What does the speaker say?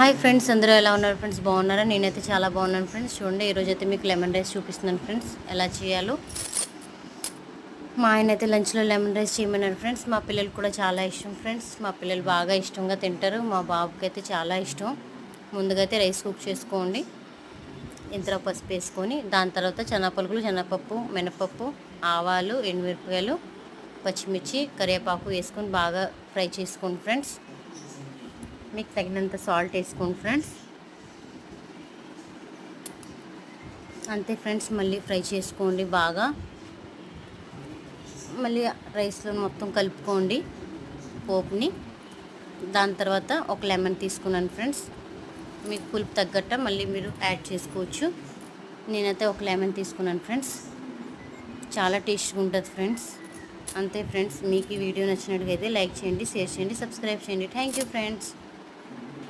Hi friends, అందరూ ఎలా ఉన్నారు ఫ్రెండ్స్? బాగున్నారా? నేనైతే చాలా బాగున్నాను ఫ్రెండ్స్. చూడండి, ఈరోజైతే మీకు లెమన్ రైస్ చూపిస్తున్నాను ఫ్రెండ్స్, ఎలా చేయాలో. మా ఆయన అయితే లంచ్లో లెమన్ రైస్ చేయమన్నారు ఫ్రెండ్స్. మా పిల్లలు కూడా చాలా ఇష్టం ఫ్రెండ్స్. మా పిల్లలు బాగా ఇష్టంగా తింటారు. మా బాబుకి అయితే చాలా ఇష్టం. ముందుగా అయితే రైస్ కుక్ చేసుకోండి. ఇంతలో పసుపు వేసుకొని, దాని తర్వాత శనగపలుకులు, శనగపప్పు, మినపప్పు, ఆవాలు, ఎండుమిరపకాయలు, పచ్చిమిర్చి, కరివేపాకు వేసుకొని బాగా ఫ్రై చేసుకోండి ఫ్రెండ్స్. మీకు తగినంత సాల్ట్ వేసుకోండి ఫ్రెండ్స్. అంతే ఫ్రెండ్స్, మళ్ళీ ఫ్రై చేసుకోండి బాగా. మళ్ళీ రైస్లో మొత్తం కలుపుకోండి పోపుని. దాని తర్వాత ఒక లెమన్ తీసుకున్నాను ఫ్రెండ్స్. మీకు పులుపు తగ్గట్ట మళ్ళీ మీరు యాడ్ చేసుకోవచ్చు. నేనైతే ఒక లెమన్ తీసుకున్నాను ఫ్రెండ్స్. చాలా టేస్ట్గా ఉంటుంది ఫ్రెండ్స్. అంతే ఫ్రెండ్స్, మీకు ఈ వీడియో నచ్చినట్టుగా అయితే లైక్ చేయండి, షేర్ చేయండి, సబ్స్క్రైబ్ చేయండి. Thank you friends.